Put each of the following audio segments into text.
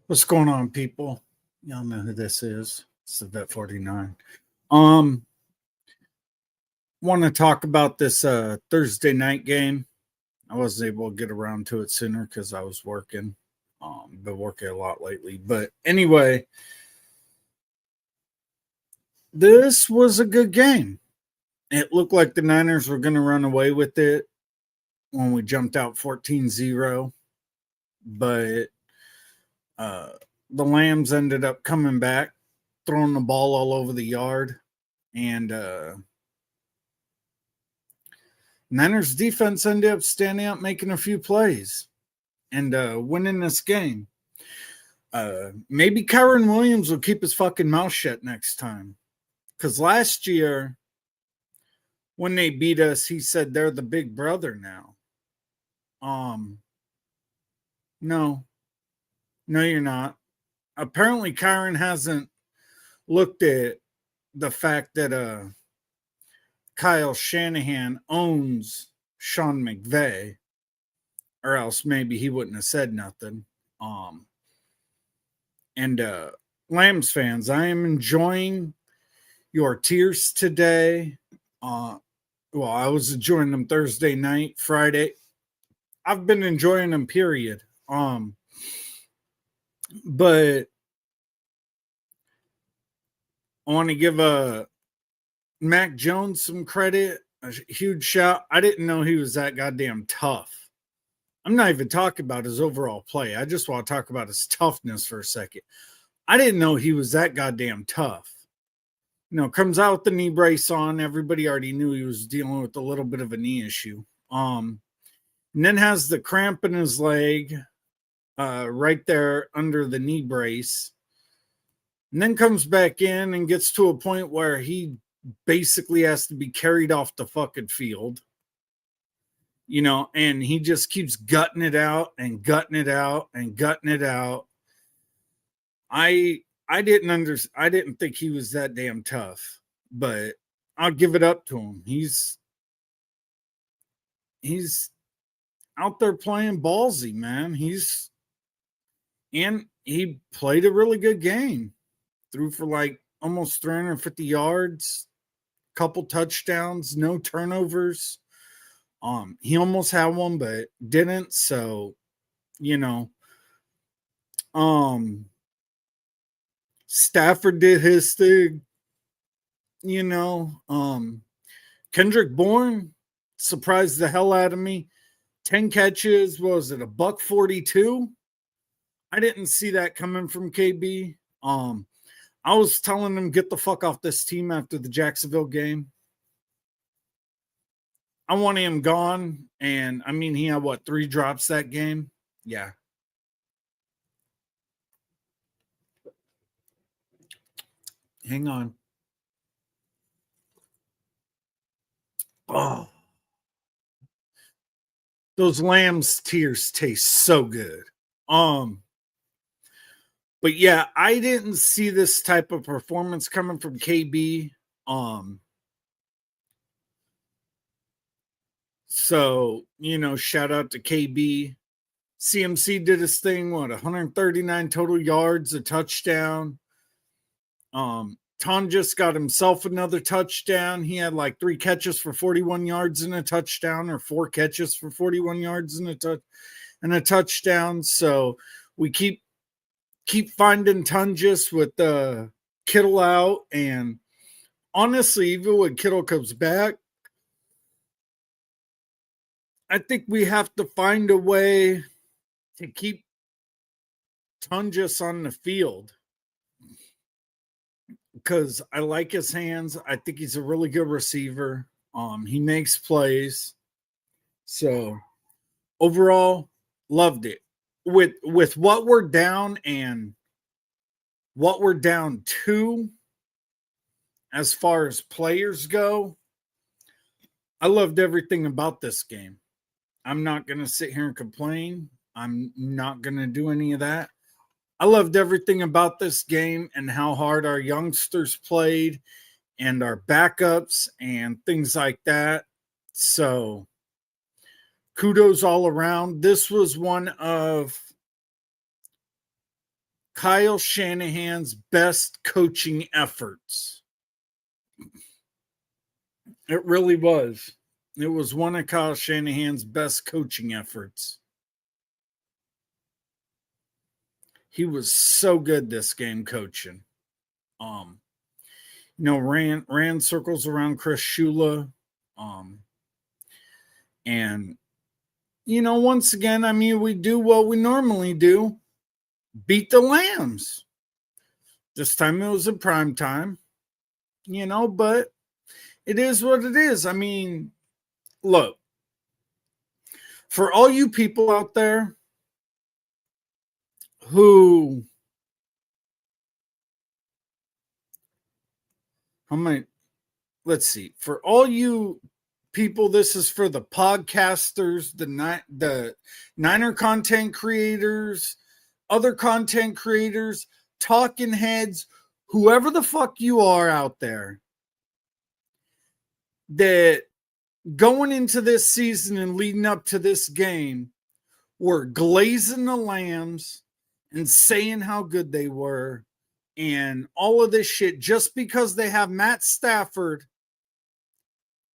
What's going on, people? Y'all know who this is. It's the Vet 49. Um, Want to talk about this Thursday night game. I wasn't able to get around to it sooner because I was working. Been working a lot lately. But anyway, this was a good game. It looked like the Niners were going to run away with it when we jumped out 14-0. But uh, the Lambs ended up coming back, throwing the ball all over the yard. And Niners defense ended up standing up, making a few plays, and winning this game. Maybe Kyren Williams will keep his fucking mouth shut next time. Because last year, when they beat us, he said they're the big brother now. No, you're not. Apparently, Kyren hasn't looked at the fact that Kyle Shanahan owns Sean McVay, or else maybe he wouldn't have said nothing. And Lambs fans, I am enjoying your tears today. Well, I was enjoying them Thursday night, Friday. I've been enjoying them, period. But I want to give Mac Jones some credit. A huge shout. I didn't know he was that goddamn tough. I'm not even talking about his overall play. I just want to talk about his toughness for a second. I didn't know he was that goddamn tough. Comes out with the knee brace on. Everybody already knew he was dealing with a little bit of a knee issue. And then has the cramp in his leg right there under the knee brace. And then comes back in and gets to a point where he basically has to be carried off the fucking field. And he just keeps gutting it out and gutting it out and gutting it out. I didn't think he was that damn tough, but I'll give it up to him. He's out there playing ballsy, man. He played a really good game. Threw for like almost 350 yards, couple touchdowns, no turnovers. He almost had one, but didn't. So, Stafford did his thing. Kendrick Bourne surprised the hell out of me. 10 catches. What was it? $142. I didn't see that coming from KB. I was telling him get the fuck off this team after the Jacksonville game. I want him gone. And I mean, he had 3 drops that game? Yeah. Hang on. Oh. Those Lambs tears taste so good. But yeah, I didn't see this type of performance coming from KB. So, shout out to KB. CMC did his thing, 139 total yards, a touchdown. Ton just got himself another touchdown. He had like 3 catches for 41 yards and a touchdown, or 4 catches for 41 yards and a touchdown. So we keep finding Tungus with Kittle out. And honestly, even when Kittle comes back, I think we have to find a way to keep Tungus on the field, because I like his hands. I think he's a really good receiver. He makes plays. So overall, loved it. With what we're down and what we're down to as far as players go, I loved everything about this game. I'm not going to sit here and complain. I'm not going to do any of that. I loved everything about this game and how hard our youngsters played and our backups and things like that. So kudos all around. This was one of Kyle Shanahan's best coaching efforts. It really was. It was one of Kyle Shanahan's best coaching efforts. He was so good this game coaching. Ran circles around Chris Shula. And once again, we do what we normally do. Beat the Lambs. This time it was in prime time. But it is what it is. Look, for all you people out there who let's see, for all you people, this is for the podcasters, the Niner content creators, other content creators, talking heads, whoever the fuck you are out there, that going into this season and leading up to this game were glazing the Lambs and saying how good they were and all of this shit just because they have Matt Stafford,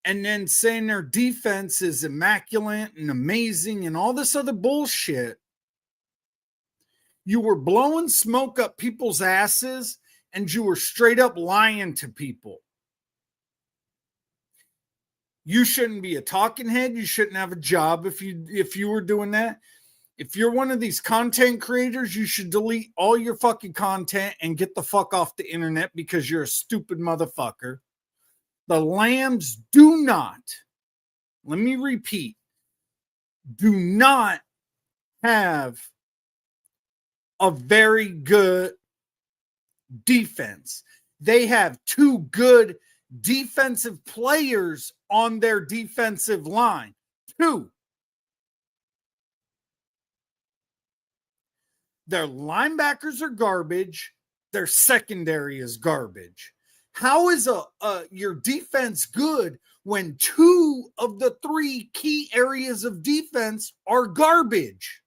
and then saying their defense is immaculate and amazing and all this other bullshit. You were blowing smoke up people's asses and you were straight up lying to people. You shouldn't be a talking head. You shouldn't have a job if you were doing that. If you're one of these content creators, you should delete all your fucking content and get the fuck off the internet because you're a stupid motherfucker. The Lambs do not, let me repeat, do not have a very good defense. They have two good defensive players on their defensive line. Two. Their linebackers are garbage. Their secondary is garbage. How is your defense good when two of the three key areas of defense are garbage?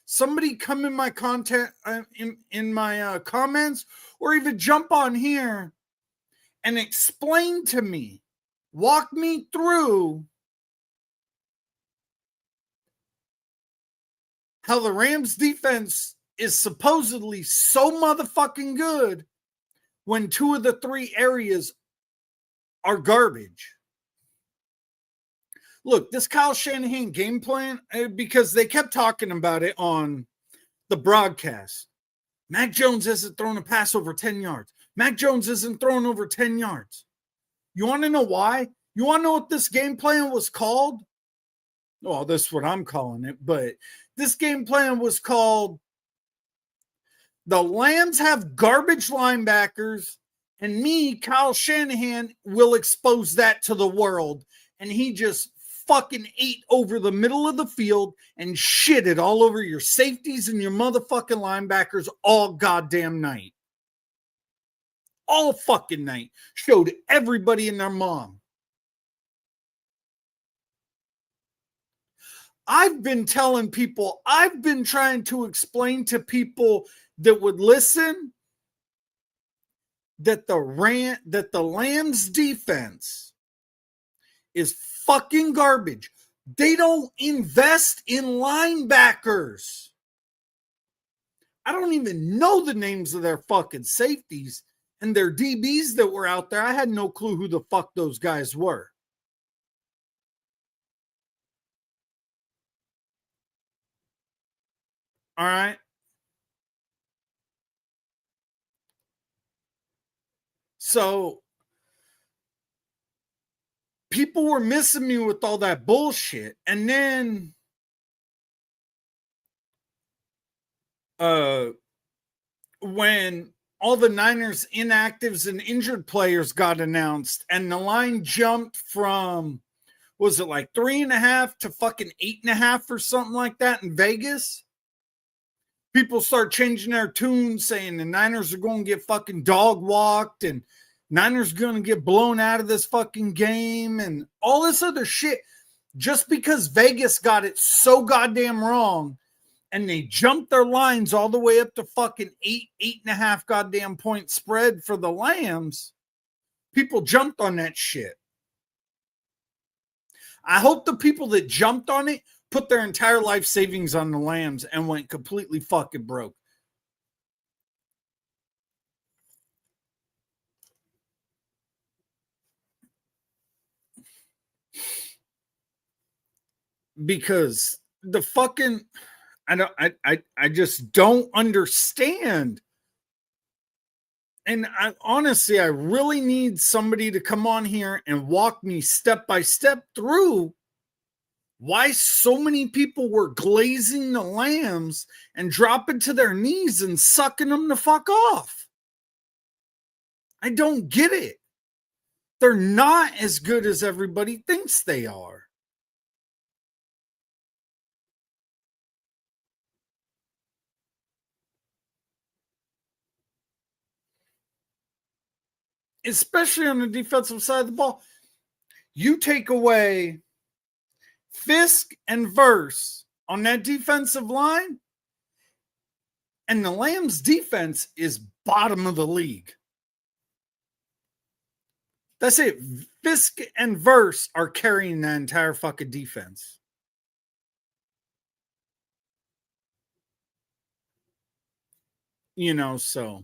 Somebody come in my content, in my comments, or even jump on here and explain to me, walk me through how the Rams defense is supposedly so motherfucking good when two of the three areas are garbage. Look, this Kyle Shanahan game plan, because they kept talking about it on the broadcast. Mac Jones hasn't thrown a pass over 10 yards. Mac Jones isn't thrown over 10 yards. You want to know why? You want to know what this game plan was called? Well, this is what I'm calling it, but this game plan was called the Lambs have garbage linebackers, and me, Kyle Shanahan, will expose that to the world. And he just fucking ate over the middle of the field and shitted all over your safeties and your motherfucking linebackers all goddamn night. All fucking night. Showed everybody and their mom. I've been telling people, I've been trying to explain to people that would listen that the Lambs defense is fucking garbage. They don't invest in linebackers. I don't even know the names of their fucking safeties and their DBs that were out there. I had no clue who the fuck those guys were. All right. So people were missing me with all that bullshit. And then when all the Niners inactives and injured players got announced and the line jumped from, was it like 3.5 to fucking 8.5 or something like that in Vegas? People start changing their tune, saying the Niners are going to get fucking dog walked and Niners going to get blown out of this fucking game and all this other shit just because Vegas got it so goddamn wrong. and they jumped their lines all the way up to fucking 8.5 goddamn point spread for the Lambs, people jumped on that shit. I hope the people that jumped on it put their entire life savings on the Lambs and went completely fucking broke. Because the fucking I just don't understand. And honestly, I really need somebody to come on here and walk me step by step through why so many people were glazing the Lambs and dropping to their knees and sucking them the fuck off. I don't get it. They're not as good as everybody thinks they are. Especially on the defensive side of the ball. You take away Fisk and Verse on that defensive line, and the Lambs defense is bottom of the league. That's it. Fisk and Verse are carrying that entire fucking defense. You know, so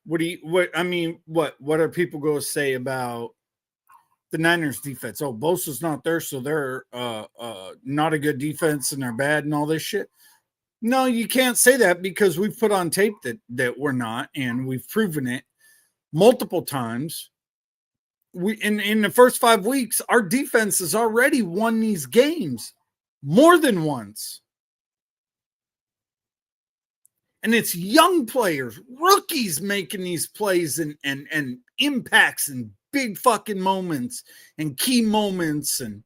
what are people going to say about the Niners defense? Oh, Bosa's not there, so they're not a good defense and they're bad and all this shit. No, you can't say that because we've put on tape that we're not, and we've proven it multiple times. We in the first 5 weeks, our defense has already won these games more than once. And it's young players, rookies making these plays and impacts and big fucking moments and key moments. And,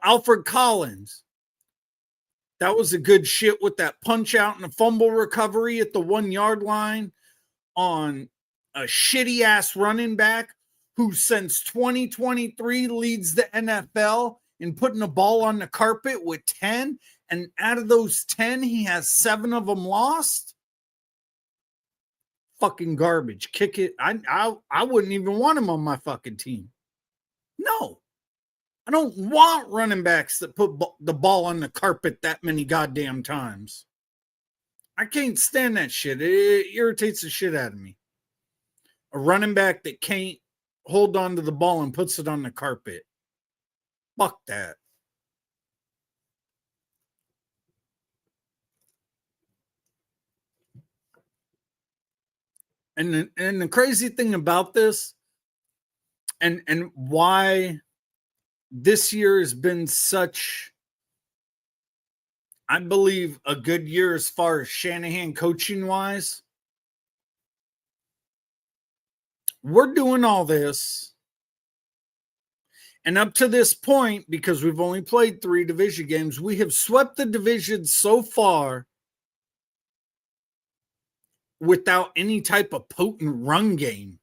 Alfred Collins. That was a good shit with that punch out and a fumble recovery at the 1 yard line on a shitty ass running back who since 2023 leads the NFL in putting the ball on the carpet with 10. And out of those 10, he has 7 of them lost. Fucking garbage. Kick it. I wouldn't even want him on my fucking team. No. I don't want running backs that put the ball on the carpet that many goddamn times. I can't stand that shit. It irritates the shit out of me. A running back that can't hold on to the ball and puts it on the carpet. Fuck that. And the crazy thing about this and why this year has been such, I believe, a good year as far as Shanahan coaching wise. We're doing all this. And up to this point, because we've only played 3 division games, we have swept the division so far without any type of potent run game.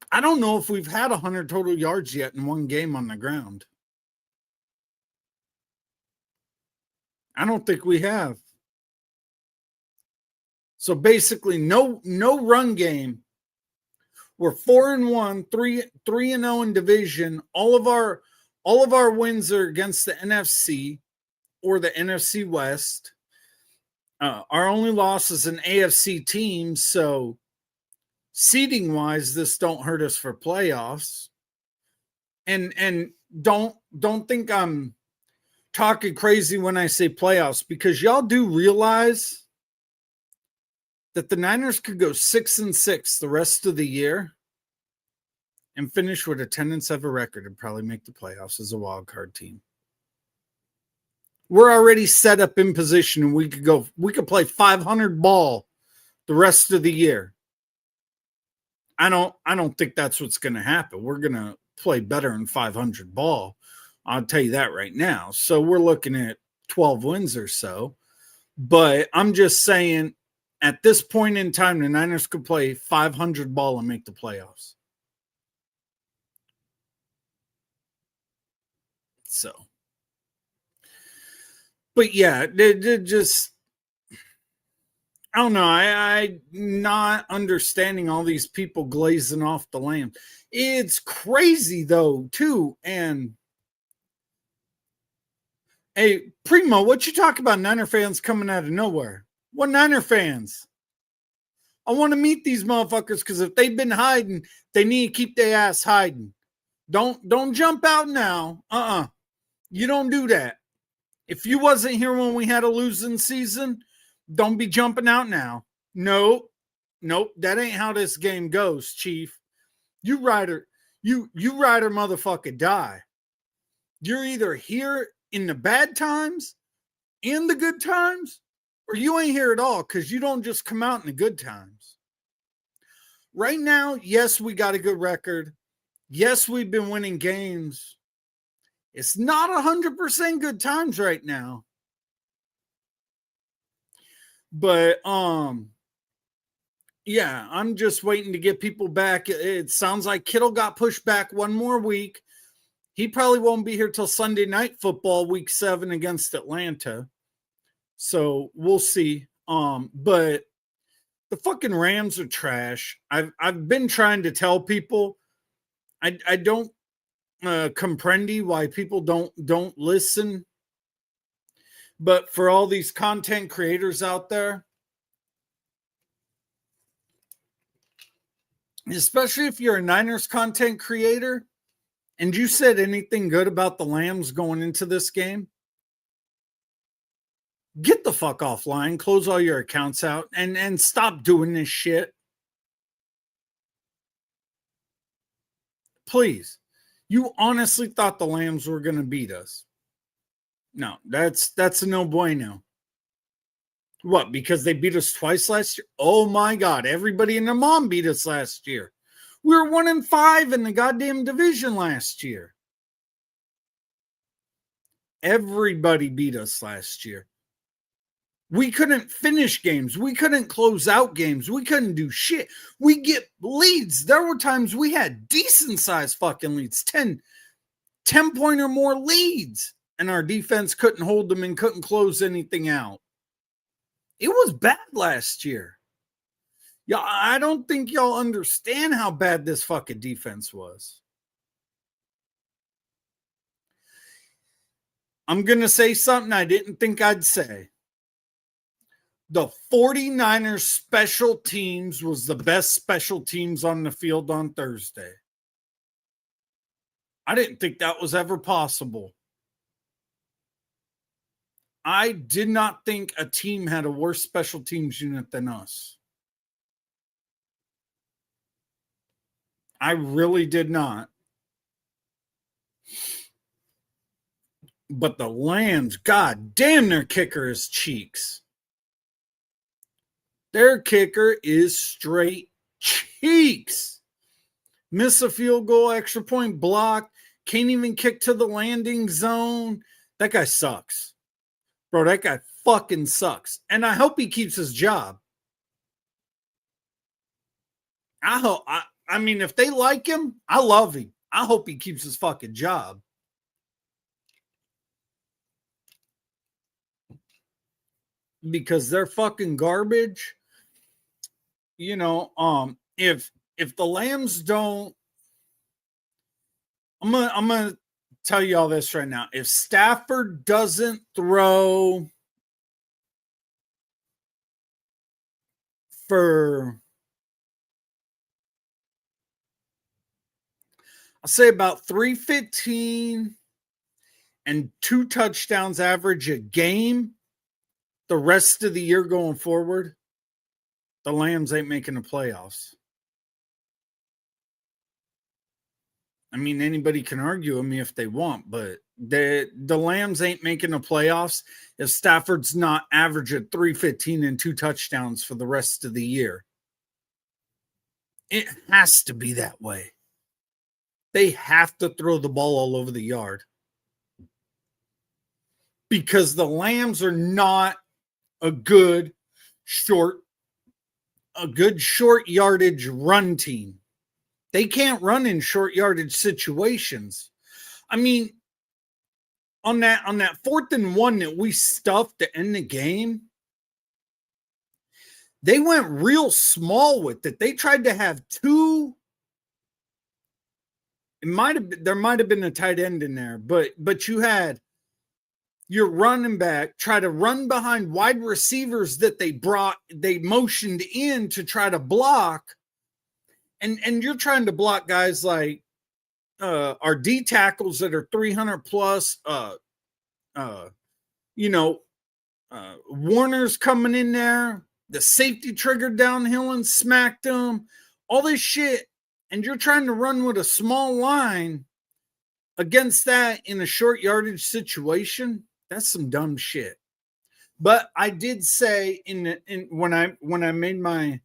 I don't know if we've had 100 total yards yet in one game on the ground. I don't think we have. So basically, no run game. We're 4-1, 3-0 in division. All of our wins are against the NFC or the NFC West. Our only loss is an AFC team, so seeding wise, this don't hurt us for playoffs. And don't think I'm talking crazy when I say playoffs, because y'all do realize that the Niners could go 6-6 the rest of the year and finish with a 10-7 record and probably make the playoffs as a wild card team. We're already set up in position, and we could play 500 ball the rest of the year. I don't think that's what's going to happen. We're going to play better in 500 ball. I'll tell you that right now. So we're looking at 12 wins or so. But I'm just saying, at this point in time, the Niners could play 500 ball and make the playoffs. So, but yeah, they just, I don't know. I not understanding all these people glazing off the lamb. It's crazy though, too. And hey, Primo, what you talk about Niner fans coming out of nowhere? What Niner fans? I want to meet these motherfuckers because if they've been hiding, they need to keep their ass hiding. Don't jump out now. You don't do that. If you wasn't here when we had a losing season, don't be jumping out now. Nope. That ain't how this game goes, Chief. You rider motherfucker die. You're either here in the bad times and the good times, or you ain't here at all because you don't just come out in the good times. Right now, yes, we got a good record. Yes, we've been winning games. It's not 100% good times right now. But yeah, I'm just waiting to get people back. It sounds like Kittle got pushed back one more week. He probably won't be here till Sunday Night Football, week 7 against Atlanta. So we'll see. But the fucking Rams are trash. I've been trying to tell people. I don't comprendi why people don't listen. But for all these content creators out there, especially if you're a Niners content creator and you said anything good about the Lambs going into this game, get the fuck offline, close all your accounts out, and stop doing this shit. Please. You honestly thought the Lambs were going to beat us. No, that's a no bueno. What, because they beat us twice last year? Oh my God, everybody and their mom beat us last year. We were 1-5 in the goddamn division last year. Everybody beat us last year. We couldn't finish games. We couldn't close out games. We couldn't do shit. We get leads. There were times we had decent sized fucking leads, 10 point or more leads, and our defense couldn't hold them and couldn't close anything out. It was bad last year. Yeah, I don't think y'all understand how bad this fucking defense was. I'm going to say something I didn't think I'd say. The 49ers special teams was the best special teams on the field on Thursday. I didn't think that was ever possible. I did not think a team had a worse special teams unit than us. I really did not. But the Lambs, god damn, their kicker is cheeks. Their kicker is straight cheeks. Miss a field goal, extra point block, can't even kick to the landing zone. That guy sucks. Bro, that guy fucking sucks. And I hope he keeps his job. I mean, if they like him, I love him. I hope he keeps his fucking job. Because they're fucking garbage. You know, if the Lambs don't, I'm gonna tell you all this right now. If Stafford doesn't throw for, I'll say about 315 and 2 touchdowns average a game the rest of the year going forward, the Lambs ain't making the playoffs. I mean, anybody can argue with me if they want, but the Lambs ain't making the playoffs if Stafford's not averaging 315 and 2 touchdowns for the rest of the year. It has to be that way. They have to throw the ball all over the yard. Because the Lambs are not a good short yardage run team. They can't run in short yardage situations. I mean, on that 4th and 1 that we stuffed to end the game, they went real small with it. They tried to have two. There might have been a tight end in there, but you had your running back try to run behind wide receivers that they motioned in to try to block. And you're trying to block guys like our D tackles that are 300 plus, Warner's coming in there. The safety triggered downhill and smacked him. All this shit. And you're trying to run with a small line against that in a short yardage situation. That's some dumb shit. But I did say when I made my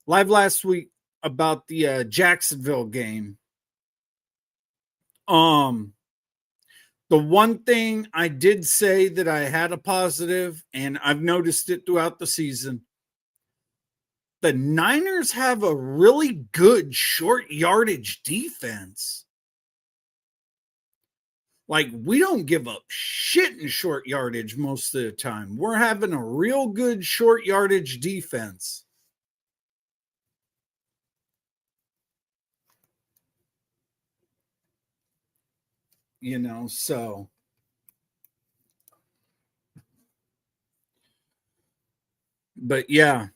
live last week about the Jacksonville game, the one thing I did say that I had a positive, and I've noticed it throughout the season, the Niners have a really good short yardage defense. Like, we don't give up shit in short yardage most of the time. We're having a real good short yardage defense. So but yeah,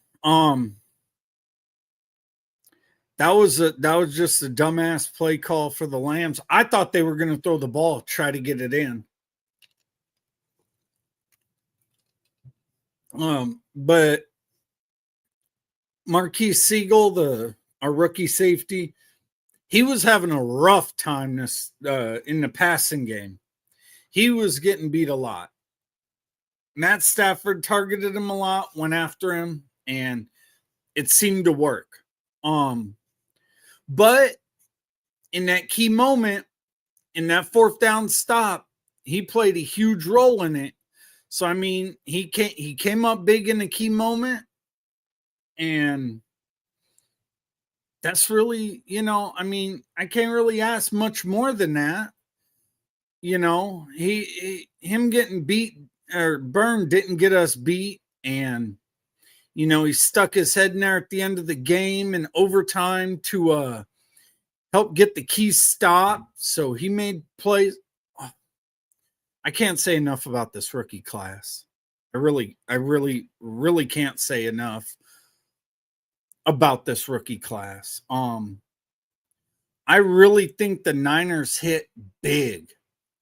that was just a dumbass play call for the Lambs. I thought they were going to throw the ball, try to get it in. But Marquise Siegel, our rookie safety, he was having a rough time in the passing game. He was getting beat a lot. Matt Stafford targeted him a lot, went after him, and it seemed to work. But in that key moment, in that 4th down stop, he played a huge role in it. So, I mean, he came up big in a key moment, and that's really, I mean, I can't really ask much more than that. Him getting beat or burned didn't get us beat, and he stuck his head in there at the end of the game in overtime to help get the key stop. So he made plays. Oh, I can't say enough about this rookie class. I really, really can't say enough about this rookie class. I really think the Niners hit big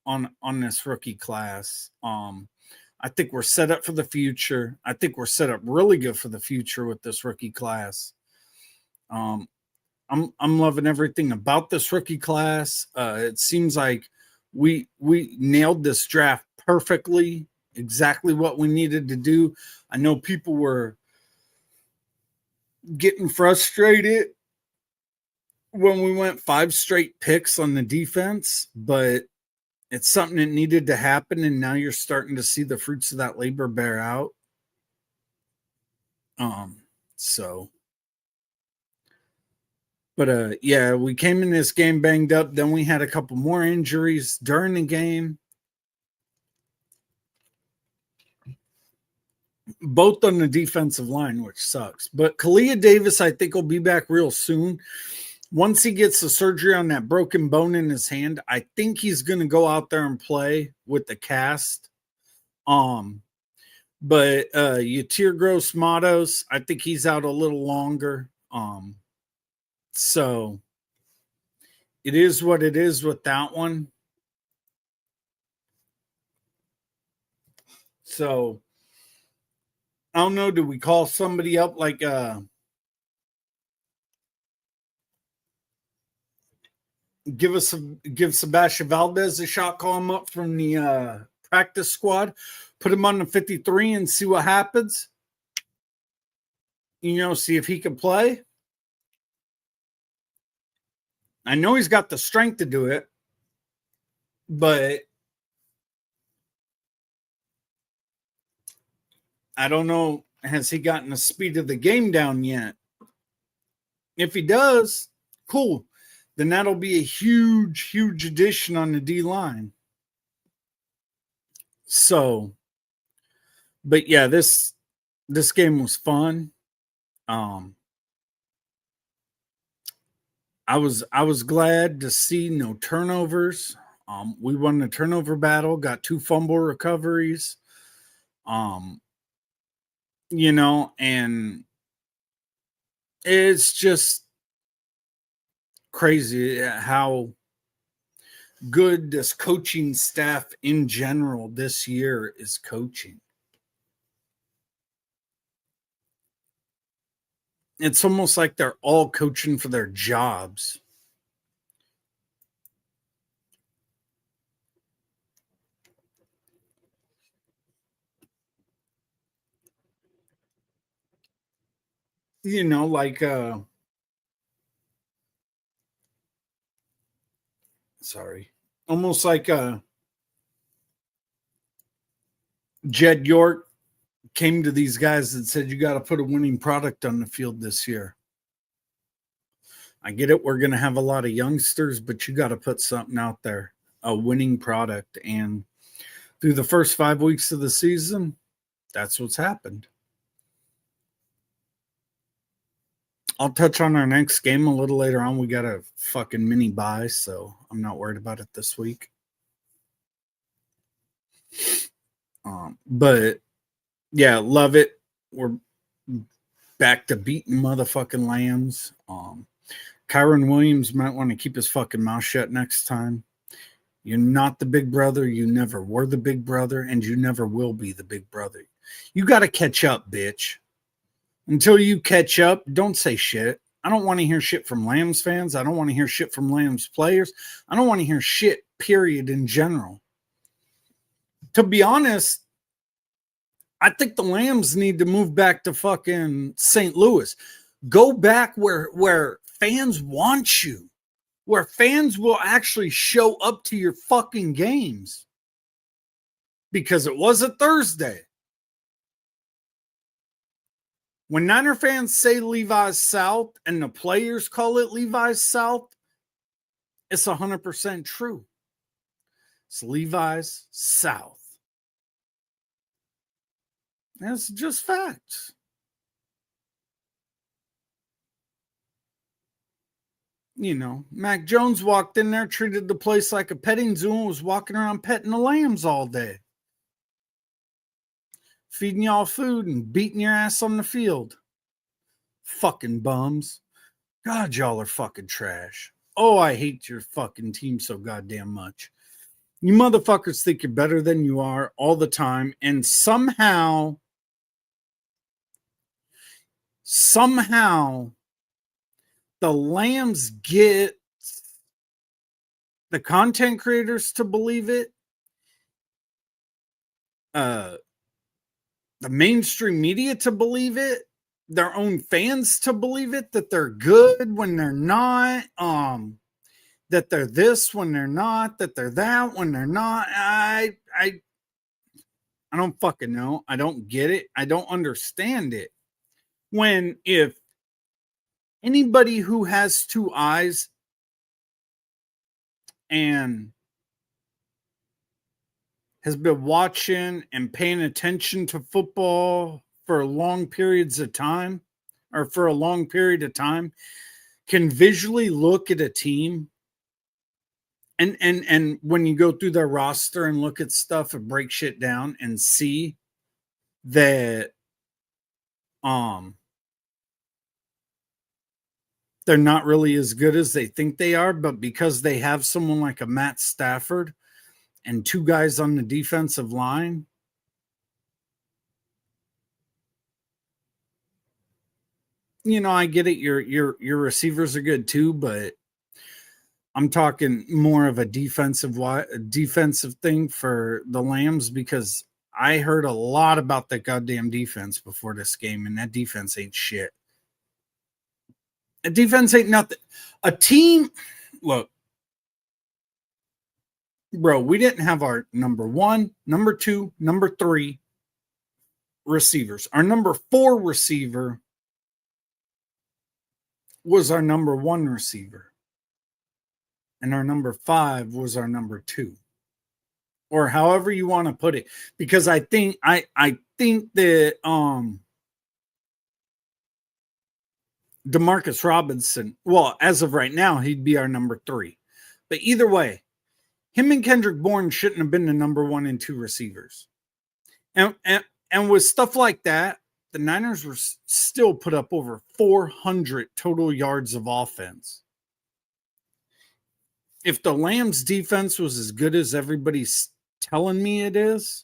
on this rookie class. I think we're set up for the future. I think we're set up really good for the future with this rookie class. I'm loving everything about this rookie class. It seems like we nailed this draft perfectly, exactly what we needed to do. I know people were getting frustrated when we went 5 straight picks on the defense, but it's something that needed to happen, and now you're starting to see the fruits of that labor bear out. But yeah, we came in this game banged up. Then we had a couple more injuries during the game, both on the defensive line, which sucks. But Kalia Davis, I think, will be back real soon. Once he gets the surgery on that broken bone in his hand, I think he's going to go out there and play with the cast. But Yetur Gross-Matos, I think he's out a little longer. So it is what it is with that one. So I don't know. Do we call somebody up like give Sebastian Valdez a shot, call him up from the practice squad, put him on the 53 and see what happens? See if he can play. I know he's got the strength to do it, but I don't know. Has he gotten the speed of the game down yet? If he does, cool. Then that'll be a huge, huge addition on the D line. So, but yeah, this game was fun. I was glad to see no turnovers. We won the turnover battle, got 2 fumble recoveries. And it's just crazy how good this coaching staff in general this year is coaching. It's almost like they're all coaching for their jobs. Like almost like Jed York came to these guys and said, you got to put a winning product on the field this year. I get it. We're going to have a lot of youngsters, but you got to put something out there, a winning product. And through the first 5 weeks of the season, that's what's happened. I'll touch on our next game a little later on. We got a fucking mini bye, so I'm not worried about it this week. But yeah, love it. We're back to beating motherfucking Lambs. Kyron Williams might want to keep his fucking mouth shut next time. You're not the big brother. You never were the big brother, and you never will be the big brother. You got to catch up, bitch. Until you catch up, don't say shit. I don't want to hear shit from Lambs fans. I don't want to hear shit from Lambs players. I don't want to hear shit, period, in general. To be honest, I think the Lambs need to move back to fucking St. Louis. Go back where fans want you, where fans will actually show up to your fucking games. Because it was a Thursday. When Niner fans say Levi's South and the players call it Levi's South, it's 100% true. It's Levi's South. That's just facts. Mac Jones walked in there, treated the place like a petting zoo, and was walking around petting the lambs all day. Feeding y'all food and beating your ass on the field. Fucking bums. God, y'all are fucking trash. Oh, I hate your fucking team so goddamn much. You motherfuckers think you're better than you are all the time, and somehow the Lambs get the content creators to believe it, the mainstream media to believe it, their own fans to believe it, that they're good when they're not, that they're this when they're not, that they're that when they're not. I don't fucking know. I don't get it. I don't understand it. When if anybody who has 2 eyes and has been watching and paying attention to football for long periods of time, or for a long period of time, can visually look at a team and when you go through their roster and look at stuff and break shit down and see that they're not really as good as they think they are, but because they have someone like a Matt Stafford and 2 guys on the defensive line, I get it. Your receivers are good too, but I'm talking more of a defensive thing for the Lambs, because I heard a lot about that goddamn defense before this game, and that defense ain't shit. A defense ain't nothing. A team, look, bro, we didn't have our number 1, number 2, number 3 receivers. Our number 4 receiver was our number 1 receiver. And our number 5 was our number 2. or however you want to put it, because I think that Demarcus Robinson, well, as of right now, he'd be our number 3. But either way, him and Kendrick Bourne shouldn't have been the number 1 and 2 receivers. And with stuff like that, the Niners were still put up over 400 total yards of offense. If the Lambs defense was as good as everybody's telling me it is,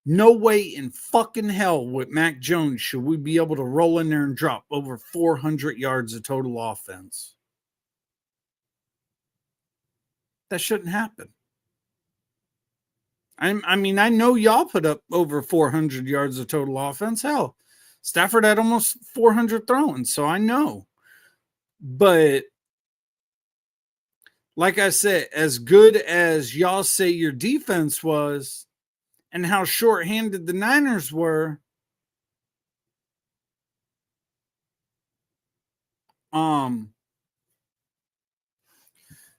no way in fucking hell with Mac Jones should we be able to roll in there and drop over 400 yards of total offense. That shouldn't happen. I mean, I know y'all put up over 400 yards of total offense. Hell, Stafford had almost 400 throwing, so I know. But like I said, as good as y'all say your defense was and how shorthanded the Niners were,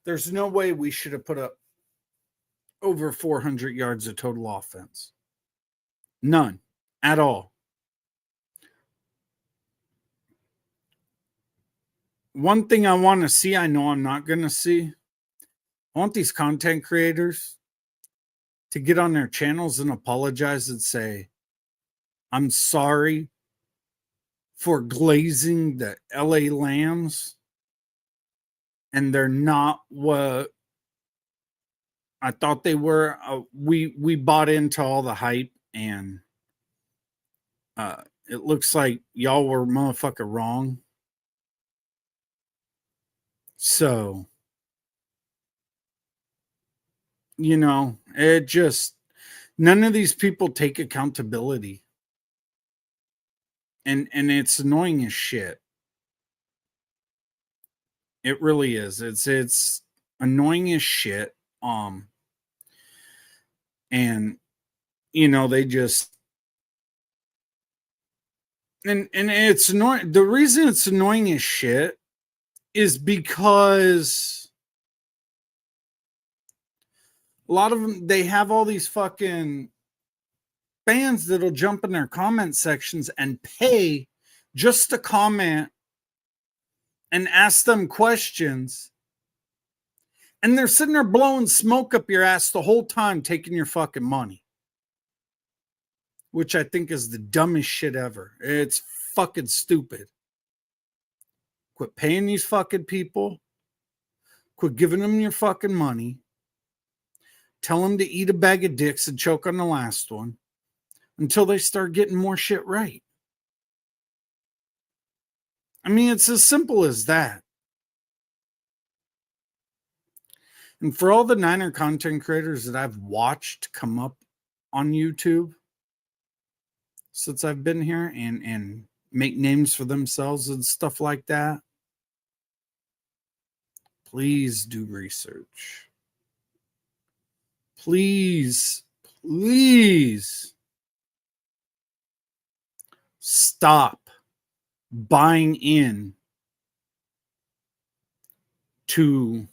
there's no way we should have put up over 400 yards of total offense. None at all. One thing I want to see, I know I'm not going to see, I want these content creators to get on their channels and apologize and say, I'm sorry for glazing the LA Lambs, and they're not what I thought they were. We bought into all the hype, and it looks like y'all were motherfucker wrong. So, you know, it just, none of these people take accountability. And it's annoying as shit. It really is. It's annoying as shit. And you know, they just, and it's annoying. The reason it's annoying as shit is because a lot of them, they have all these fucking fans that'll jump in their comment sections and pay just to comment and ask them questions. And they're sitting there blowing smoke up your ass the whole time, taking your fucking money. Which I think is the dumbest shit ever. It's fucking stupid. Quit paying these fucking people. Quit giving them your fucking money. Tell them to eat a bag of dicks and choke on the last one until they start getting more shit right. I mean, it's as simple as that. And for all the Niner content creators that I've watched come up on YouTube since I've been here and make names for themselves and stuff like that, please do research. Please stop buying in to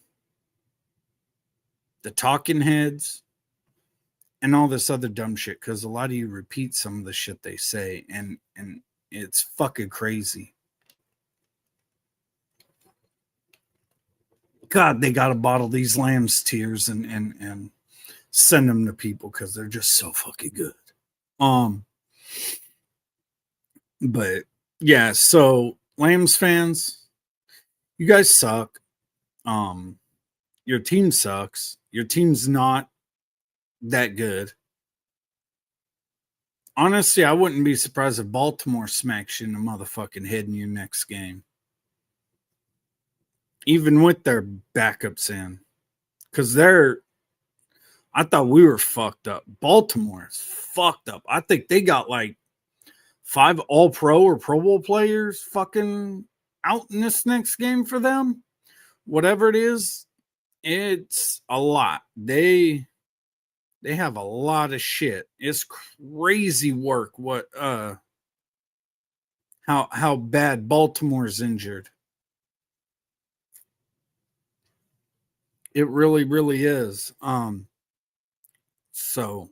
the talking heads and all this other dumb shit, because a lot of you repeat some of the shit they say, and it's fucking crazy. God, they gotta bottle these Lambs tears and send them to people because they're just so fucking good. But yeah, so Lambs fans, you guys suck. Your team sucks. Your team's not that good. Honestly, I wouldn't be surprised if Baltimore smacks you in the motherfucking head in your next game. Even with their backups in. Because I thought we were fucked up. Baltimore is fucked up. I think they got like 5 All-Pro or Pro Bowl players fucking out in this next game for them. Whatever it is, it's a lot. They have a lot of shit. It's crazy work what how bad Baltimore's injured. It really, really is. So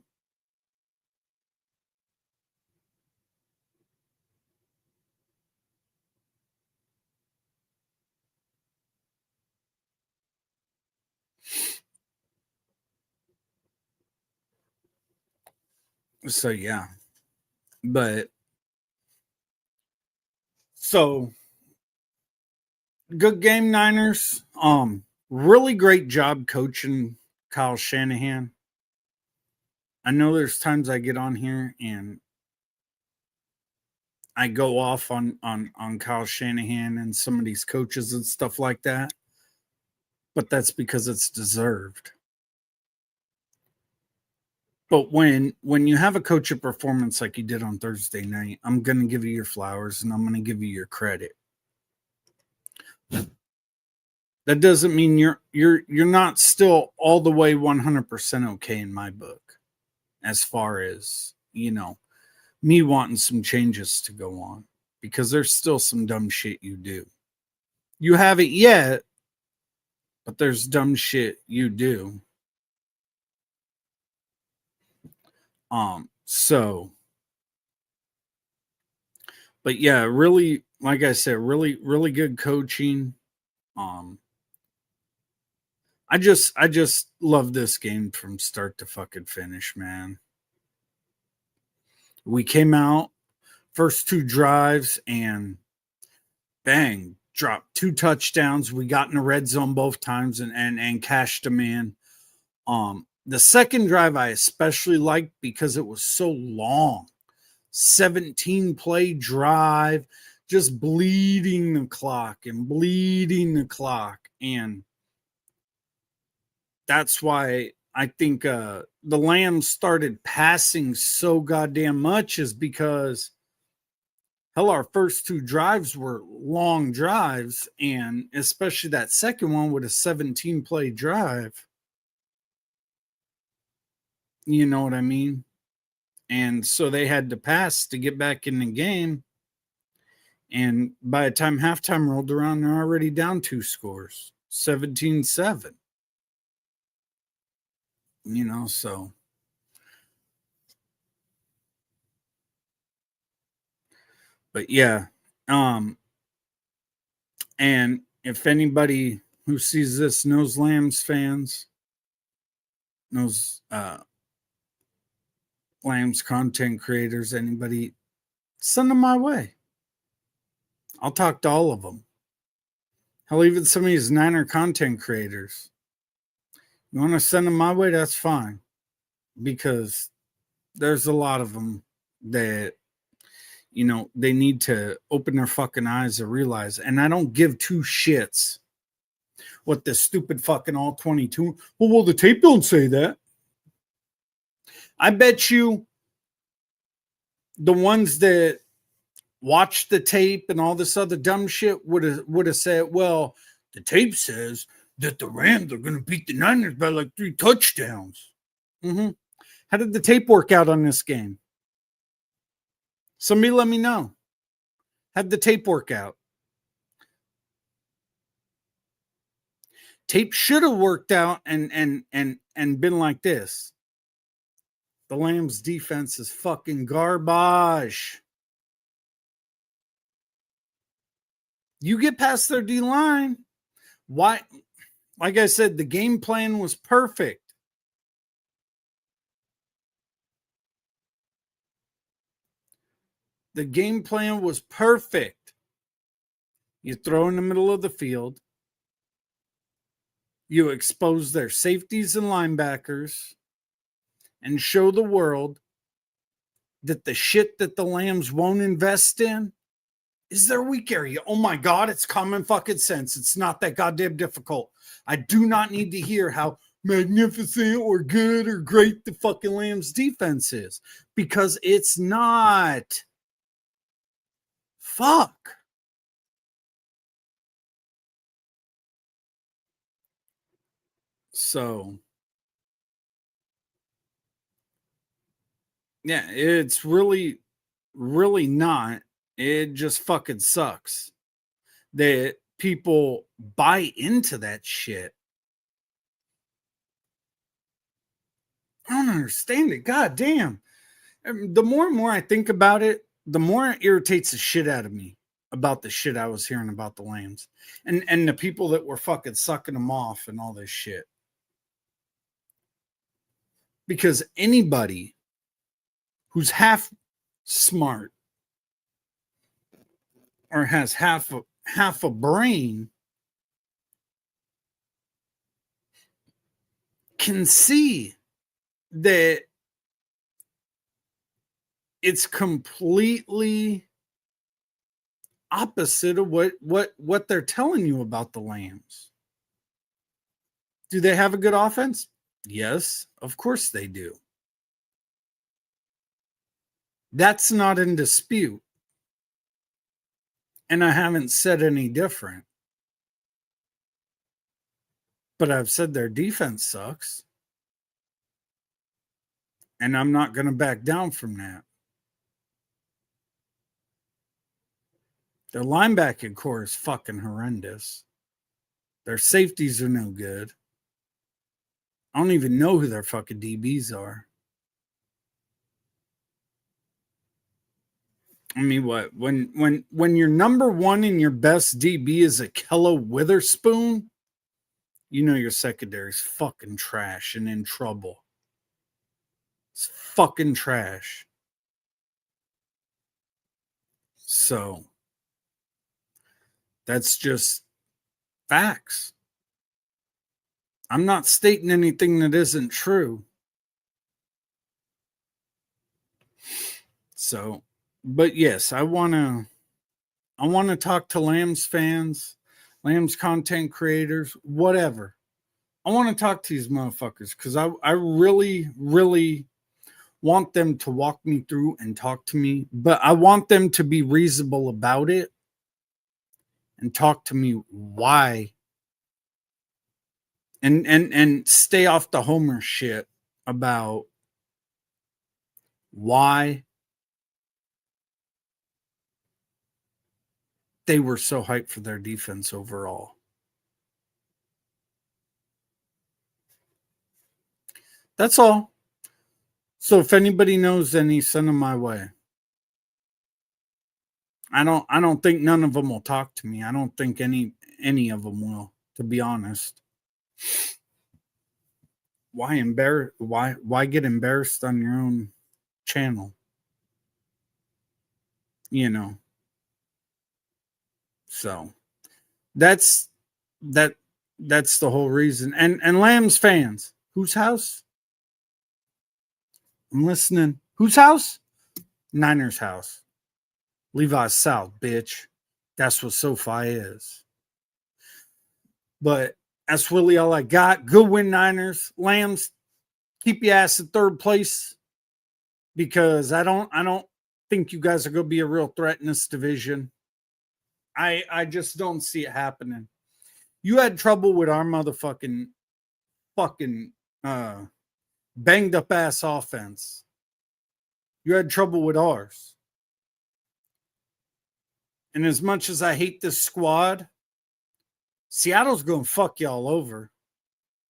yeah. But so good game, Niners. Really great job coaching Kyle Shanahan. I know there's times I get on here and I go off on Kyle Shanahan and some of these coaches and stuff like that, but that's because it's deserved. But when you have a coach a performance like you did on Thursday night, I'm going to give you your flowers and I'm going to give you your credit. That doesn't mean you're not still all the way 100% okay in my book, as far as, me wanting some changes to go on, because there's still some dumb shit you do. You haven't yet, but there's dumb shit you do. So, but yeah, really, like I said, really, really good coaching. I just love this game from start to fucking finish, man. We came out first two drives and bang, dropped two touchdowns. We got in the red zone both times and cashed them in. The second drive I especially liked because it was so long. 17 play drive, just bleeding the clock. And that's why I think the Lambs started passing so goddamn much, is because hell, our first two drives were long drives, and especially that second one with a 17 play drive. You know what I mean? And so they had to pass to get back in the game. And by the time halftime rolled around, they're already down two scores, 17-7. So. But yeah. And if anybody who sees this knows Lambs fans, knows Lambs content creators, anybody, send them my way. I'll talk to all of them. Hell, even some of these Niner content creators. You want to send them my way? That's fine. Because there's a lot of them that, they need to open their fucking eyes to realize. And I don't give two shits what this stupid fucking all 22. Well, the tape don't say that. I bet you the ones that watched the tape and all this other dumb shit would have said, well, the tape says that the Rams are going to beat the Niners by like 3 touchdowns. How did the tape work out on this game? Somebody let me know. How'd the tape work out? Tape should have worked out and been like this. The Lambs defense is fucking garbage. You get past their D line. Why? Like I said, the game plan was perfect. The game plan was perfect. You throw in the middle of the field. You expose their safeties and linebackers and show the world that the shit that the Lambs won't invest in is their weak area. Oh my God, it's common fucking sense. It's not that goddamn difficult. I do not need to hear how magnificent or good or great the fucking Lambs defense is, because it's not. Fuck. So, yeah, it's really, really not. It just fucking sucks that people buy into that shit. I don't understand it. God damn. The more and more I think about it, the more it irritates the shit out of me about the shit I was hearing about the Lambs and the people that were fucking sucking them off and all this shit. Because anybody who's half smart or has half a brain can see that it's completely opposite of what they're telling you about the Lambs. Do they have a good offense? Yes, of course they do. That's not in dispute. And I haven't said any different. But I've said their defense sucks. And I'm not going to back down from that. Their linebacking core is fucking horrendous. Their safeties are no good. I don't even know who their fucking DBs are. I mean, what? When your number one and your best DB is Ahkello Witherspoon, you know your secondary's fucking trash and in trouble. It's fucking trash. So that's just facts. I'm not stating anything that isn't true. So, but yes, I want to talk to Lambs fans, Lambs content creators, whatever. I want to talk to these motherfuckers because I really, really want them to walk me through and talk to me, but I want them to be reasonable about it and talk to me why and stay off the Homer shit about why they were so hyped for their defense overall. That's all. So if anybody knows any, send them my way. I don't think none of them will talk to me. I don't think any of them will, to be honest. Why get embarrassed on your own channel? You know. So that's the whole reason. And Lambs fans, whose house? I'm listening. Whose house? Niners house. Levi's South, bitch. That's what SoFi is. But that's really all I got. Good win, Niners. Lambs, keep your ass in third place because I don't think you guys are going to be a real threat in this division. I just don't see it happening. You had trouble with our motherfucking banged up ass offense. You had trouble with ours. And as much as I hate this squad, Seattle's going to fuck y'all over.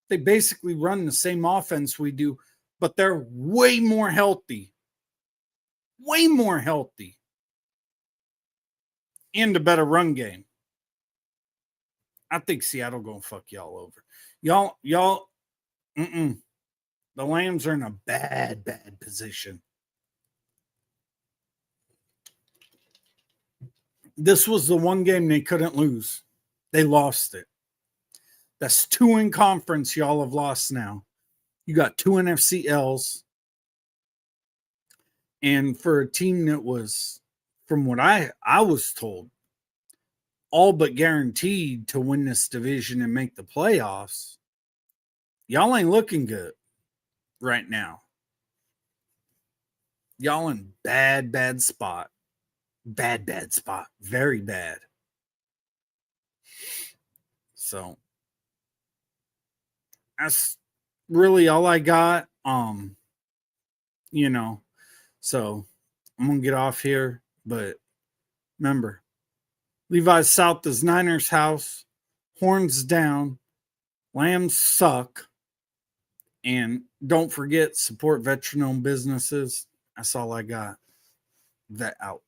They basically run the same offense we do, but they're way more healthy. Way more healthy. And a better run game. I think Seattle going to fuck y'all over. Y'all, the Lambs are in a bad position. This was the one game they couldn't lose. They lost it. That's 2 in conference y'all have lost now. You got 2 NFC L's. And for a team that was, from what I was told, all but guaranteed to win this division and make the playoffs, y'all ain't looking good right now. Y'all in bad spot. Bad spot. Very bad. So that's really all I got. So I'm gonna get off here, but remember, Levi's South is Niners house, horns down, Lambs suck. And don't forget, support veteran-owned businesses. That's all I got. Vet out.